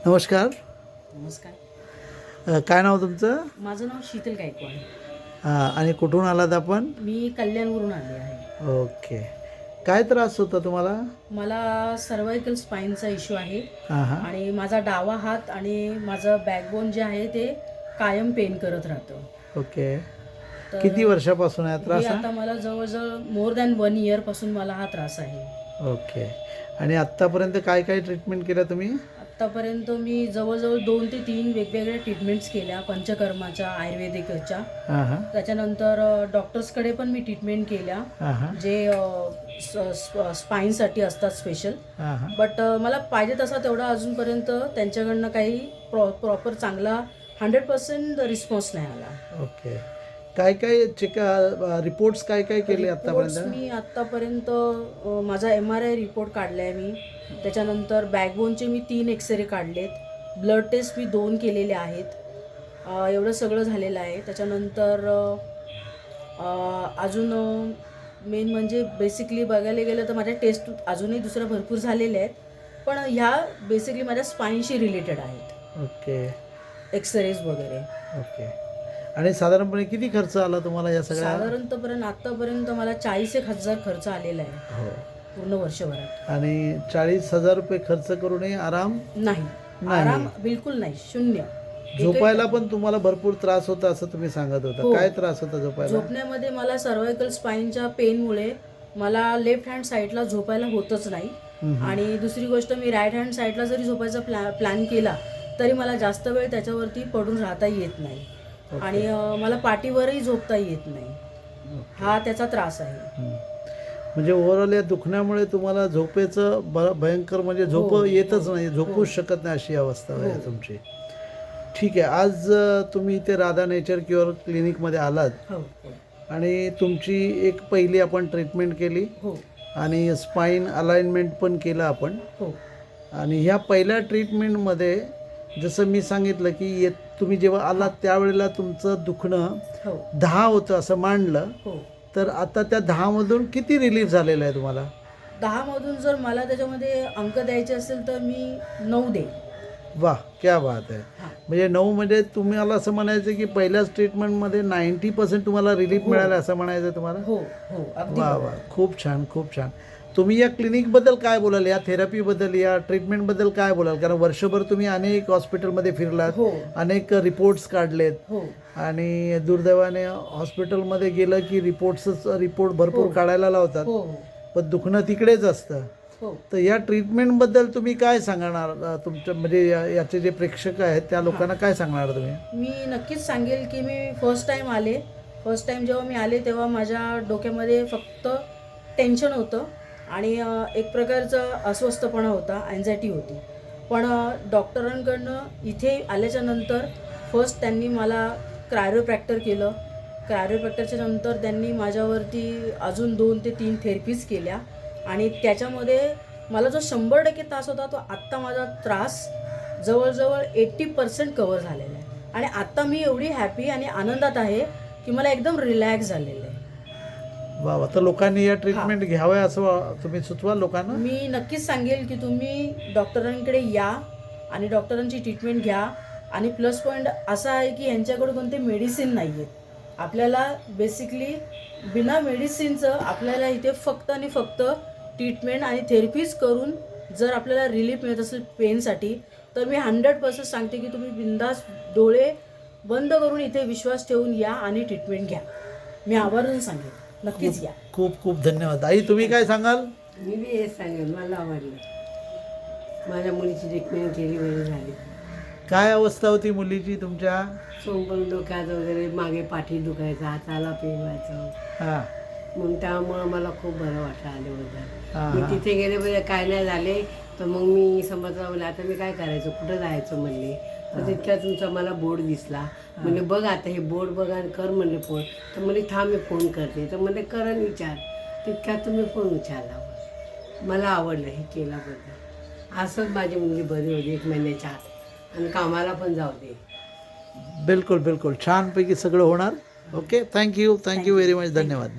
नमस्कार. नमस्कार. काय नाव तुमचं? माझं नाव शीतल गायकवाड. आणि कुठून आलात आपण? मी कल्याणवरून आले आहे. ओके. काय त्रास होता तुम्हाला? मला सर्वायकल स्पाईनचा इश्यू आहे हां हां. आणि माझा डावा हात आणि माझं बॅकबोन जे आहे ते कायम पेन करत राहतं. ओके. तर किती वर्षापासून आहे हे त्रास हा? आता मला जवळजवळ मोर दॅन 1 इयर पासून मला हा त्रास आहे. ओके. आणि आत्तापर्यंत काय काय ट्रीटमेंट केल्या तुम्ही? आत्तापर्यंत मी जवळजवळ 2 ते 3 वेगवेगळ्या ट्रीटमेंट्स केल्या, पंचकर्माच्या, आयुर्वेदिकच्या. हां हां. त्याच्यानंतर डॉक्टर्सकडे पण मी ट्रीटमेंट केल्या, हां हां. जे स्पाईनसाठी असतात स्पेशल. हां हां. बट मला पाहिजे तसा तेवढा अजूनपर्यंत त्यांच्याकडनं काही प्रॉपर चांगला 100% रिस्पॉन्स नाही आला. ओके. काय काय रिपोर्ट्स काय काय केले रिपोर्ट्स आत्तापर्यंत? मी आत्तापर्यंत माझा MRI रिपोर्ट काढला आहे मी. त्याच्यानंतर बॅकबोनचे मी 3 एक्सरे काढलेत. ब्लड टेस्ट मी 2 केलेले आहेत. एवढं सगळं झालेलं आहे. त्याच्यानंतर अजून मेन म्हणजे बेसिकली बघायला गेलं तर माझ्या टेस्ट अजूनही दुसऱ्या भरपूर झालेल्या आहेत, पण ह्या बेसिकली माझ्या स्पाईनशी रिलेटेड आहेत. ओके. एक्सरेज वगैरे. ओके. आणि साधारणपणे किती खर्च आला तुम्हाला या सगळ्या? साधारणतः आतापर्यंत मला 40,000 खर्च आलेला आहे हो. पूर्ण वर्षभरात. आणि 40,000 रुपये खर्च करूनही आराम नाही, आराम बिलकुल नाही, शून्य. झोपायला पण तुम्हाला भरपूर त्रास होता असं तुम्ही सांगत होता. हो. काय त्रास होता झोपायला? झोपण्यामध्ये मला सर्वायकल स्पाईनच्या पेनमुळे मला लेफ्ट हँड साईडला झोपायला होतच नाही. आणि दुसरी गोष्ट, मी राईट हँड साईडला जरी झोपायचा प्लॅन केला तरी मला जास्त वेळ त्याच्यावरती पडून राहता येत नाही. आणि मला पाठीवरही झोपता येत नाही. हा त्याचा त्रास आहे. म्हणजे ओव्हरऑल या दुखण्यामुळे तुम्हाला झोपेचं भयंकर म्हणजे झोप येतच नाही, झोपूच शकत नाही अशी अवस्था आहे तुमची. ठीक आहे. आज तुम्ही इथे राधा नेचर क्युअर क्लिनिकमध्ये आलात. हो. आणि तुमची एक पहिली आपण ट्रीटमेंट केली. हो. आणि स्पाईन अलाइनमेंट पण केलं आपण. हो. आणि ह्या पहिल्या ट्रीटमेंटमध्ये जसं मी सांगितलं की तुम्ही जेव्हा आलात त्यावेळेला तुमचं दुखणं 10 होतं असं मांडलं. तर आता त्या 10 मधून किती रिलीफ झालेलं आहे तुम्हाला? 10 मधून जर मला त्याच्यामध्ये अंक द्यायचे असेल तर मी 9 देईन. वाह, क्या बात आहे. म्हणजे 9 म्हणजे तुम्हाला असं म्हणायचं की पहिल्याच ट्रीटमेंटमध्ये 90% तुम्हाला रिलीफ मिळालं असं म्हणायचं तुम्हाला? हो हो. वा वा, खूप छान खूप छान. तुम्ही या क्लिनिकबद्दल काय बोलाल, या थेरपीबद्दल, या ट्रीटमेंटबद्दल काय बोलाल? कारण वर्षभर तुम्ही अनेक हॉस्पिटलमध्ये फिरलात, अनेक रिपोर्ट्स काढलेत. आणि दुर्दैवाने हॉस्पिटलमध्ये गेलं की रिपोर्ट भरपूर काढायला लावतात, पण दुखणं तिकडेच असतं. तर या ट्रीटमेंटबद्दल तुम्ही काय सांगणार? तुमच्या म्हणजे याचे जे प्रेक्षक आहेत त्या लोकांना काय सांगणार तुम्ही? मी नक्कीच सांगेल की मी फर्स्ट टाईम जेव्हा मी आले तेव्हा माझ्या डोक्यामध्ये फक्त टेन्शन होतं आणि एक प्रकारचा अस्वस्थपणा होता, अँझायटी होती. पण डॉक्टरांकडनं इथे आल्याच्या नंतर फर्स्ट त्यांनी मला क्रायोप्रॅक्टर केलं. क्रायोप्रॅक्टरच्या नंतर त्यांनी माझ्यावरती अजून 2 ते 3 थेरपीज केल्या. आणि त्याच्यामध्ये मला जो 100% त्रास होता तो आत्ता माझा त्रास जवळजवळ 80% कव्हर झालेला आहे. आणि आत्ता मी एवढी हॅपी आणि आनंदात आहे की मला एकदम रिलॅक्स झालेलं आहे. वा वा. तर लोकांनी या ट्रीटमेंट घ्याव्या असं तुम्ही सुचवाल लोकांना? मी नक्कीच सांगेल की तुम्ही डॉक्टरांकडे या आणि डॉक्टरांची ट्रीटमेंट घ्या. आणि प्लस पॉईंट असा आहे की यांच्याकडे कोणते मेडिसिन नाही आहेत. आपल्याला बेसिकली बिना मेडिसिनचं आपल्याला इथे फक्त आणि फक्त ट्रीटमेंट आणि थेरपीज करून जर आपल्याला रिलीफ मिळत असेल पेनसाठी तर मी 100% सांगते की तुम्ही बिंदास डोळे बंद करून इथे विश्वास ठेवून या आणि ट्रीटमेंट घ्या. मी आवर्जून सांगेन, नक्कीच या. खूप खूप धन्यवाद. आई, तुम्ही काय सांगाल? मी बी हेच सांगेन, मला आवडलं. माझ्या मुलीची ट्रीटमेंट केली, बरी झाली. काय अवस्था होती मुलीची तुमच्या? सोंपण डोक्यात वगैरे, मागे पाठी दुखायचं, हाताला पेन व्हायचं. हां. मग त्यामुळं मला खूप बरं वाटलं आल्याबद्दल. मी तिथे गेले म्हणजे काय नाही झाले तर मग मी समजलं, म्हणले आता मी काय करायचं, कुठं जायचं म्हणले. तर तितक्या तुमचा मला बोर्ड दिसला. म्हणजे बघ आता हे बोर्ड बघा आणि कर म्हणले फोन. तर म्हणजे थांब मी फोन करते. तर म्हणजे कर आणि विचार. तितक्यात तुम्ही फोन उचलला. मला आवडलं हे केल्याबद्दल. असंच माझी मुलगी बरी होती 1 महिन्याच्या आत आणि कामाला पण जाऊ दे. बिलकुल बिलकुल, छानपैकी सगळं होणार. ओके. Thank you very much. धन्यवाद.